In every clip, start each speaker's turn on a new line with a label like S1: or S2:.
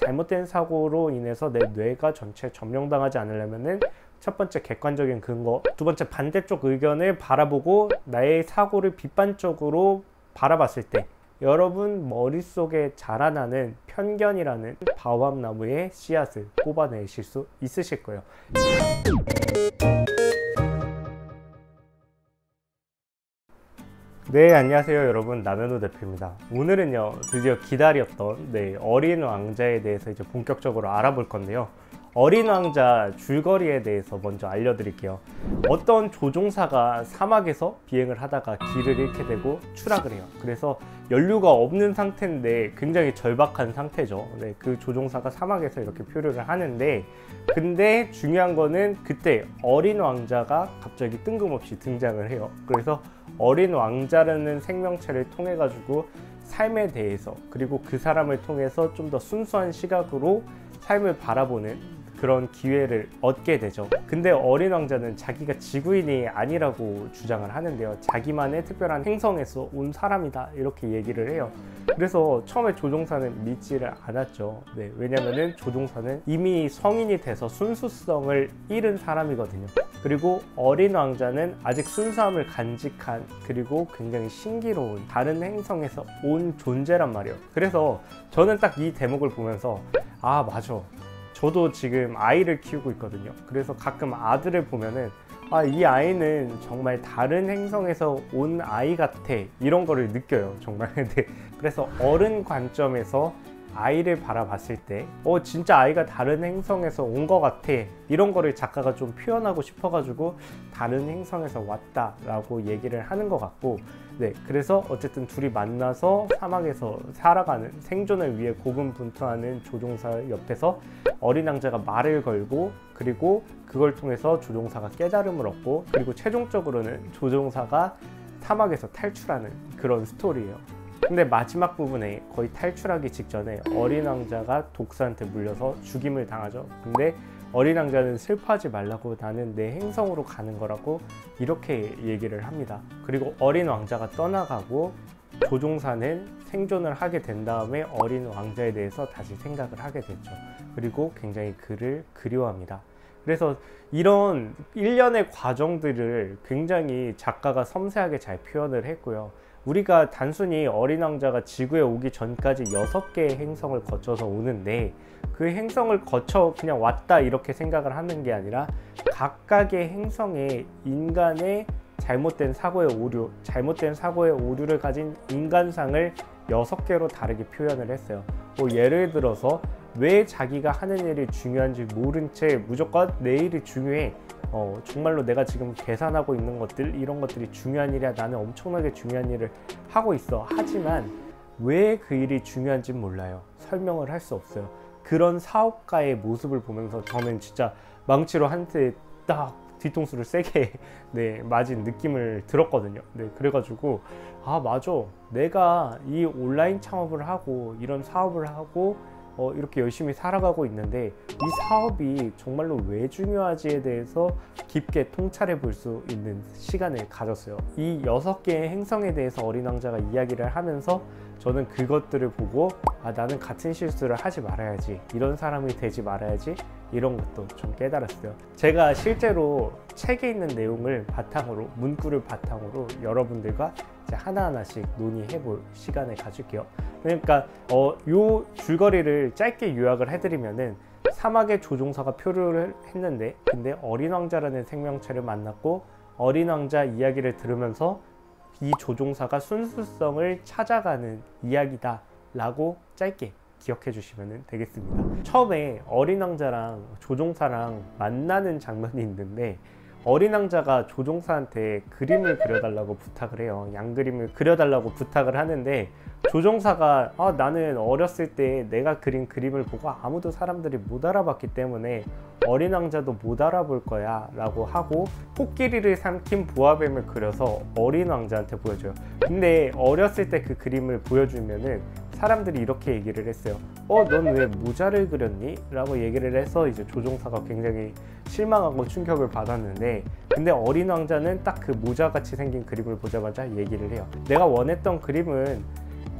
S1: 잘못된 사고로 인해서 내 뇌가 전체 점령당하지 않으려면은 첫 번째 객관적인 근거, 두 번째 반대쪽 의견을 바라보고 나의 사고를 비판적으로 바라봤을 때 여러분 머릿속에 자라나는 편견이라는 바오밤나무의 씨앗을 뽑아내실 수 있으실 거예요. 네, 안녕하세요 여러분, 남현우 대표입니다. 오늘은요 드디어 기다렸던 어린 왕자에 대해서 이제 본격적으로 알아볼 건데요. 어린 왕자 줄거리에 대해서 먼저 알려드릴게요. 어떤 조종사가 사막에서 비행을 하다가 길을 잃게 되고 추락을 해요. 그래서 연료가 없는 상태인데 굉장히 절박한 상태죠. 그 조종사가 사막에서 이렇게 표류를 하는데, 근데 중요한 거는 그때 어린 왕자가 갑자기 뜬금없이 등장을 해요. 그래서 어린 왕자라는 생명체를 통해 가지고 삶에 대해서, 그리고 그 사람을 통해서 좀 더 순수한 시각으로 삶을 바라보는 그런 기회를 얻게 되죠. 근데 어린 왕자는 자기가 지구인이 아니라고 주장을 하는데요. 자기만의 특별한 행성에서 온 사람이다 이렇게 얘기를 해요. 그래서 처음에 조종사는 믿지를 않았죠. 왜냐면은 조종사는 이미 성인이 돼서 순수성을 잃은 사람이거든요. 그리고 어린 왕자는 아직 순수함을 간직한, 그리고 굉장히 신기로운 다른 행성에서 온 존재란 말이에요. 그래서 저는 딱 이 대목을 보면서 아, 맞아, 저도 지금 아이를 키우고 있거든요. 그래서 가끔 아들을 보면은 아, 이 아이는 정말 다른 행성에서 온 아이 같아, 이런 거를 느껴요, 정말. 그래서 어른 관점에서 아이를 바라봤을 때 진짜 아이가 다른 행성에서 온 것 같아, 이런 거를 작가가 좀 표현하고 싶어가지고 다른 행성에서 왔다 라고 얘기를 하는 것 같고, 그래서 어쨌든 둘이 만나서 사막에서 살아가는, 생존을 위해 고군분투하는 조종사 옆에서 어린 왕자가 말을 걸고, 그리고 그걸 통해서 조종사가 깨달음을 얻고, 그리고 최종적으로는 조종사가 사막에서 탈출하는 그런 스토리예요. 근데 마지막 부분에 거의 탈출하기 직전에 어린 왕자가 독사한테 물려서 죽임을 당하죠. 근데 어린 왕자는 슬퍼하지 말라고, 나는 내 행성으로 가는 거라고 이렇게 얘기를 합니다. 그리고 어린 왕자가 떠나가고 조종사는 생존을 하게 된 다음에 어린 왕자에 대해서 다시 생각을 하게 됐죠. 그리고 굉장히 그를 그리워합니다. 그래서 이런 일련의 과정들을 굉장히 작가가 섬세하게 잘 표현을 했고요. 우리가 단순히 어린 왕자가 지구에 오기 전까지 6개의 행성을 거쳐서 오는데, 그 행성을 거쳐 그냥 왔다 이렇게 생각을 하는 게 아니라 각각의 행성에 인간의 잘못된 사고의 오류를 가진 인간상을 6개로 다르게 표현을 했어요. 예를 들어서 왜 자기가 하는 일이 중요한지 모른 채 무조건 내 일이 중요해, 정말로 내가 지금 계산하고 있는 것들, 이런 것들이 중요한 일이야, 나는 엄청나게 중요한 일을 하고 있어, 하지만 왜 그 일이 중요한지 몰라요. 설명을 할 수 없어요. 그런 사업가의 모습을 보면서 저는 진짜 망치로 한 대 딱 뒤통수를 세게 맞은 느낌을 들었거든요. 그래가지고 아, 맞아, 내가 이 온라인 창업을 하고 이런 사업을 하고 이렇게 열심히 살아가고 있는데 이 사업이 정말로 왜 중요하지에 대해서 깊게 통찰해 볼 수 있는 시간을 가졌어요. 이 6개의 행성에 대해서 어린 왕자가 이야기를 하면서 저는 그것들을 보고 아, 나는 같은 실수를 하지 말아야지, 이런 사람이 되지 말아야지, 이런 것도 좀 깨달았어요. 제가 실제로 책에 있는 내용을 바탕으로, 문구를 바탕으로 여러분들과 이제 하나하나씩 논의해 볼 시간을 가질게요. 그러니까 요 줄거리를 짧게 요약을 해드리면은, 사막의 조종사가 표류를 했는데 근데 어린 왕자라는 생명체를 만났고, 어린 왕자 이야기를 들으면서 이 조종사가 순수성을 찾아가는 이야기다 라고 짧게 기억해 주시면 되겠습니다. 처음에 어린 왕자랑 조종사랑 만나는 장면이 있는데, 어린 왕자가 조종사한테 그림을 그려달라고 부탁을 해요. 양그림을 그려달라고 부탁을 하는데, 조종사가 나는 어렸을 때 내가 그린 그림을 보고 아무도 사람들이 못 알아봤기 때문에 어린 왕자도 못 알아볼 거야 라고 하고, 코끼리를 삼킨 보아뱀을 그려서 어린 왕자한테 보여줘요. 근데 어렸을 때 그 그림을 보여주면은 사람들이 이렇게 얘기를 했어요. 넌 왜 모자를 그렸니? 라고 얘기를 해서 이제 조종사가 굉장히 실망하고 충격을 받았는데, 근데 어린 왕자는 딱 그 모자같이 생긴 그림을 보자마자 얘기를 해요. 내가 원했던 그림은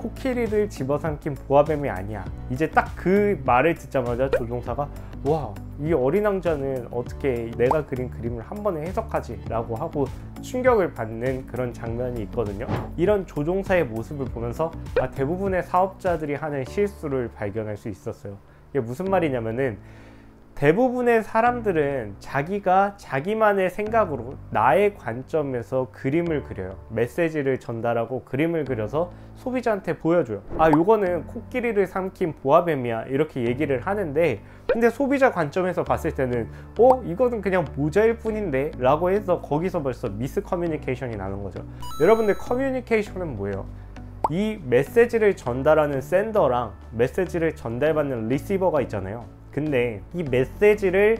S1: 코끼리를 집어삼킨 보아뱀이 아니야. 이제 딱 그 말을 듣자마자 조종사가 와, 이 어린 왕자는 어떻게 내가 그린 그림을 한 번에 해석하지? 라고 하고 충격을 받는 그런 장면이 있거든요. 이런 조종사의 모습을 보면서 대부분의 사업자들이 하는 실수를 발견할 수 있었어요. 이게 무슨 말이냐면은 대부분의 사람들은 자기가 자기만의 생각으로 나의 관점에서 그림을 그려요. 메시지를 전달하고 그림을 그려서 소비자한테 보여줘요. 요거는 코끼리를 삼킨 보아뱀이야, 이렇게 얘기를 하는데, 근데 소비자 관점에서 봤을 때는 이거는 그냥 모자일 뿐인데 라고 해서 거기서 벌써 미스 커뮤니케이션이 나는 거죠. 여러분들, 커뮤니케이션은 뭐예요? 이 메시지를 전달하는 샌더랑 메시지를 전달받는 리시버가 있잖아요. 근데 이 메시지를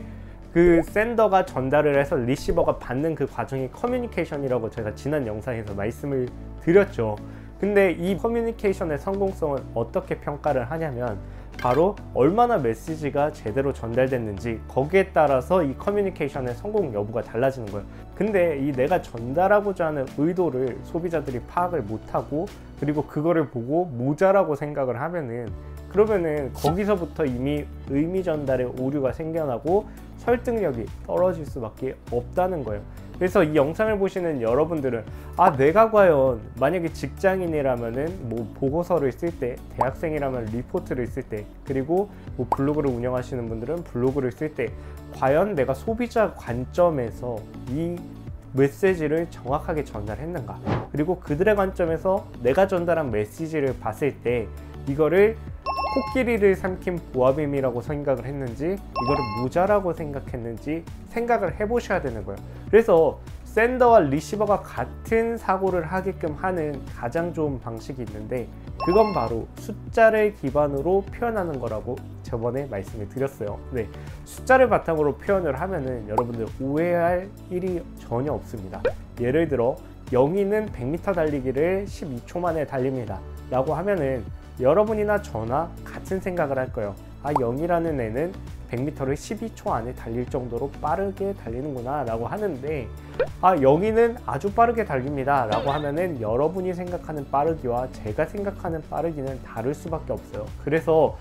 S1: 그 샌더가 전달을 해서 리시버가 받는 그 과정이 커뮤니케이션이라고 제가 지난 영상에서 말씀을 드렸죠. 근데 이 커뮤니케이션의 성공성을 어떻게 평가를 하냐면 바로 얼마나 메시지가 제대로 전달됐는지, 거기에 따라서 이 커뮤니케이션의 성공 여부가 달라지는 거예요. 근데 이 내가 전달하고자 하는 의도를 소비자들이 파악을 못하고, 그리고 그거를 보고 모자라고 생각을 하면은, 그러면은 거기서부터 이미 의미 전달에 오류가 생겨나고 설득력이 떨어질 수밖에 없다는 거예요. 그래서 이 영상을 보시는 여러분들은 내가 과연 만약에 직장인이라면은 뭐 보고서를 쓸 때, 대학생이라면 리포트를 쓸 때, 그리고 뭐 블로그를 운영하시는 분들은 블로그를 쓸 때 과연 내가 소비자 관점에서 이 메시지를 정확하게 전달했는가, 그리고 그들의 관점에서 내가 전달한 메시지를 봤을 때 이거를 코끼리를 삼킨 보아뱀이라고 생각을 했는지, 이거를 모자라고 생각했는지 생각을 해보셔야 되는 거예요. 그래서 샌더와 리시버가 같은 사고를 하게끔 하는 가장 좋은 방식이 있는데, 그건 바로 숫자를 기반으로 표현하는 거라고 저번에 말씀을 드렸어요. 네, 숫자를 바탕으로 표현을 하면은 여러분들 오해할 일이 전혀 없습니다. 예를 들어 영희는 100m 달리기를 12초 만에 달립니다 라고 하면은 여러분이나 저나 같은 생각을 할 거예요. 영희라는 애는 100m를 12초 안에 달릴 정도로 빠르게 달리는구나 라고 하는데, 영희는 아주 빠르게 달립니다 라고 하면은 여러분이 생각하는 빠르기와 제가 생각하는 빠르기는 다를 수밖에 없어요. 그래서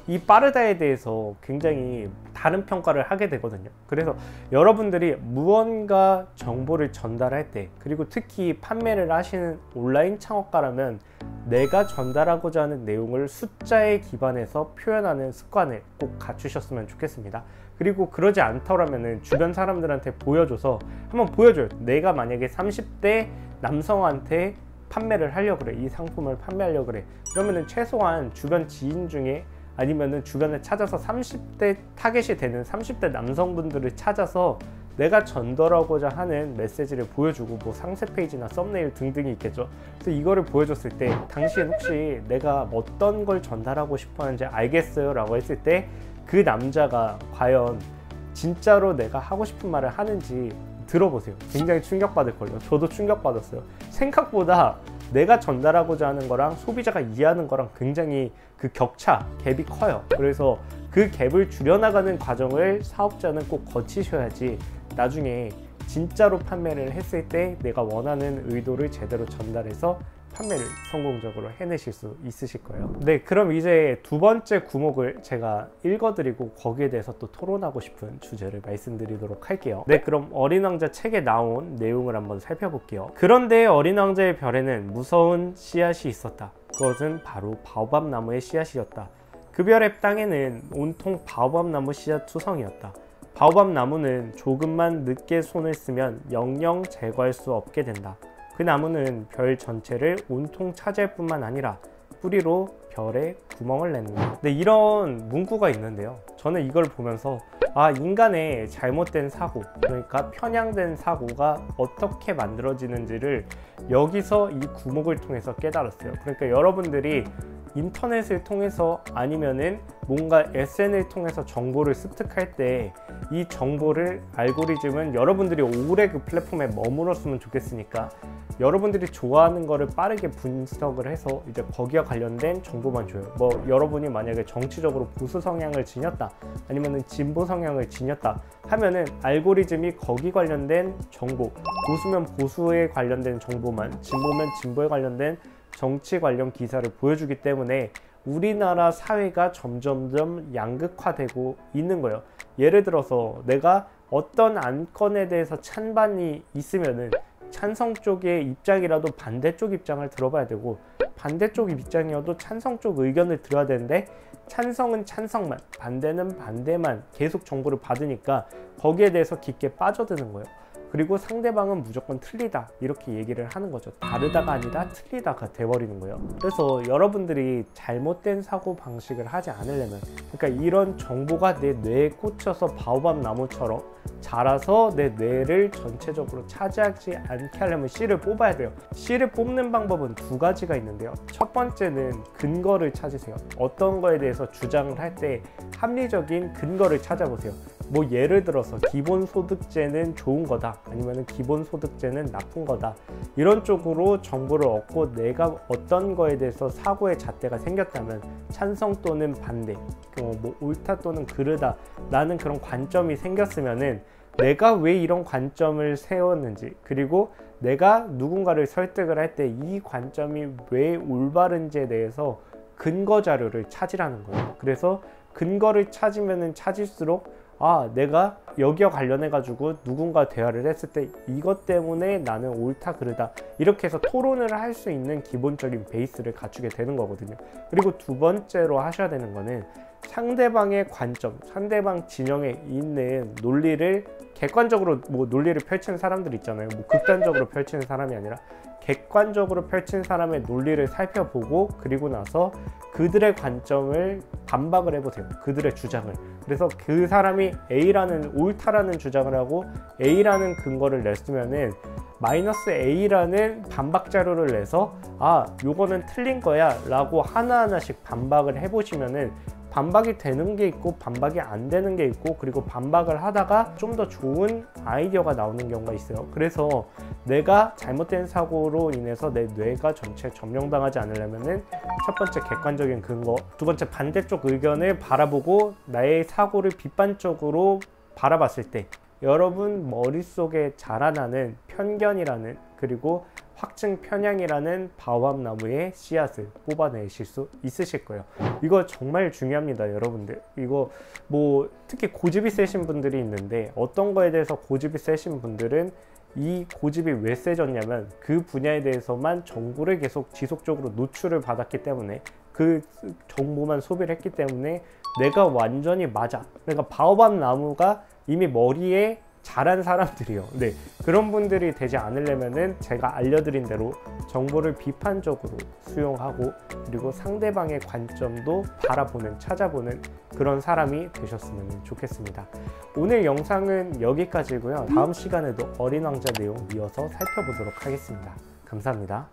S1: 이 빠르다에 대해서 굉장히 다른 평가를 하게 되거든요. 그래서 여러분들이 무언가 정보를 전달할 때, 그리고 특히 판매를 하시는 온라인 창업가라면 내가 전달하고자 하는 내용을 숫자에 기반해서 표현하는 습관을 꼭 갖추셨으면 좋겠습니다. 그리고 그러지 않더라면 주변 사람들한테 보여줘서 한번 보여줘요. 내가 만약에 30대 남성한테 판매를 하려고 그래, 이 상품을 판매하려고 그래, 그러면은 최소한 주변 지인 중에, 아니면은 주변에 찾아서 30대 타겟이 되는 30대 남성분들을 찾아서 내가 전달하고자 하는 메시지를 보여주고, 뭐 상세 페이지나 썸네일 등등이 있겠죠. 그래서 이거를 보여줬을 때 당시엔 혹시 내가 어떤 걸 전달하고 싶어 하는지 알겠어요 라고 했을 때 그 남자가 과연 진짜로 내가 하고 싶은 말을 하는지 들어보세요. 굉장히 충격받을걸요. 저도 충격받았어요. 생각보다 내가 전달하고자 하는 거랑 소비자가 이해하는 거랑 굉장히 그 격차, 갭이 커요. 그래서 그 갭을 줄여나가는 과정을 사업자는 꼭 거치셔야지 나중에 진짜로 판매를 했을 때 내가 원하는 의도를 제대로 전달해서 판매를 성공적으로 해내실 수 있으실 거예요. 네, 그럼 이제 두 번째 구목을 제가 읽어드리고 거기에 대해서 또 토론하고 싶은 주제를 말씀드리도록 할게요. 네, 그럼 어린 왕자 책에 나온 내용을 한번 살펴볼게요. 그런데 어린 왕자의 별에는 무서운 씨앗이 있었다. 그것은 바로 바오밥 나무의 씨앗이었다. 그 별의 땅에는 온통 바오밥 나무 씨앗 투성이었다. 바오밥 나무는 조금만 늦게 손을 쓰면 영영 제거할 수 없게 된다. 그 나무는 별 전체를 온통 차지할 뿐만 아니라 뿌리로 별에 구멍을 낸다. 네, 이런 문구가 있는데요. 저는 이걸 보면서 인간의 잘못된 사고, 그러니까 편향된 사고가 어떻게 만들어지는지를 여기서 이 구목을 통해서 깨달았어요. 그러니까 여러분들이 인터넷을 통해서 아니면은 뭔가 SNS를 통해서 정보를 습득할 때 이 정보를 알고리즘은 여러분들이 오래 그 플랫폼에 머물렀으면 좋겠으니까 여러분들이 좋아하는 거를 빠르게 분석을 해서 이제 거기와 관련된 정보만 줘요. 뭐 여러분이 만약에 정치적으로 보수 성향을 지녔다, 아니면은 진보 성향을 지녔다 하면은 알고리즘이 거기 관련된 정보, 보수면 보수에 관련된 정보만, 진보면 진보에 관련된 정치 관련 기사를 보여주기 때문에 우리나라 사회가 점점점 양극화되고 있는 거예요. 예를 들어서 내가 어떤 안건에 대해서 찬반이 있으면은 찬성 쪽의 입장이라도 반대쪽 입장을 들어봐야 되고, 반대쪽 입장이어도 찬성 쪽 의견을 들어야 되는데 찬성은 찬성만, 반대는 반대만 계속 정보를 받으니까 거기에 대해서 깊게 빠져드는 거예요. 그리고 상대방은 무조건 틀리다 이렇게 얘기를 하는 거죠. 다르다가 아니라 틀리다가 돼버리는 거예요. 그래서 여러분들이 잘못된 사고 방식을 하지 않으려면, 그러니까 이런 정보가 내 뇌에 꽂혀서 바오밥 나무처럼 자라서 내 뇌를 전체적으로 차지하지 않게 하려면 씨를 뽑아야 돼요. 씨를 뽑는 방법은 두 가지가 있는데요. 첫 번째는 근거를 찾으세요. 어떤 거에 대해서 주장을 할 때 합리적인 근거를 찾아보세요. 뭐 예를 들어서 기본소득제는 좋은 거다, 아니면 기본소득제는 나쁜 거다, 이런 쪽으로 정보를 얻고 내가 어떤 거에 대해서 사고의 잣대가 생겼다면 찬성 또는 반대, 뭐 옳다 또는 그르다 라는 그런 관점이 생겼으면은 내가 왜 이런 관점을 세웠는지, 그리고 내가 누군가를 설득을 할 때 이 관점이 왜 올바른지에 대해서 근거 자료를 찾으라는 거예요. 그래서 근거를 찾으면 찾을수록 내가 여기와 관련해 가지고 누군가 대화를 했을 때 이것 때문에 나는 옳다 그르다 이렇게 해서 토론을 할 수 있는 기본적인 베이스를 갖추게 되는 거거든요. 그리고 두 번째로 하셔야 되는 거는 상대방의 관점, 상대방 진영에 있는 논리를 객관적으로, 뭐 논리를 펼치는 사람들 있잖아요. 뭐 극단적으로 펼치는 사람이 아니라 객관적으로 펼친 사람의 논리를 살펴보고, 그리고 나서 그들의 관점을 반박을 해보세요. 그들의 주장을. 그래서 그 사람이 A라는 옳다라는 주장을 하고 A라는 근거를 냈으면은 마이너스 A라는 반박 자료를 내서 요거는 틀린 거야 라고 하나하나씩 반박을 해보시면은 반박이 되는 게 있고 반박이 안 되는 게 있고, 그리고 반박을 하다가 좀 더 좋은 아이디어가 나오는 경우가 있어요. 그래서 내가 잘못된 사고로 인해서 내 뇌가 전체 점령당하지 않으려면은 첫 번째 객관적인 근거, 두 번째 반대쪽 의견을 바라보고 나의 사고를 비판적으로 바라봤을 때 여러분 머릿속에 자라나는 편견이라는, 그리고 확증 편향이라는 바오밥나무의 씨앗을 뽑아내실 수 있으실 거예요. 이거 정말 중요합니다, 여러분들. 이거 뭐 특히 고집이 세신 분들이 있는데, 어떤 거에 대해서 고집이 세신 분들은 이 고집이 왜 세졌냐면 그 분야에 대해서만 정보를 계속 지속적으로 노출을 받았기 때문에, 그 정보만 소비를 했기 때문에 내가 완전히 맞아. 그러니까 바오밥 나무가 이미 머리에 자란 사람들이요. 네, 그런 분들이 되지 않으려면은 제가 알려드린 대로 정보를 비판적으로 수용하고, 그리고 상대방의 관점도 바라보는, 찾아보는 그런 사람이 되셨으면 좋겠습니다. 오늘 영상은 여기까지고요. 다음 시간에도 어린 왕자 내용 이어서 살펴보도록 하겠습니다. 감사합니다.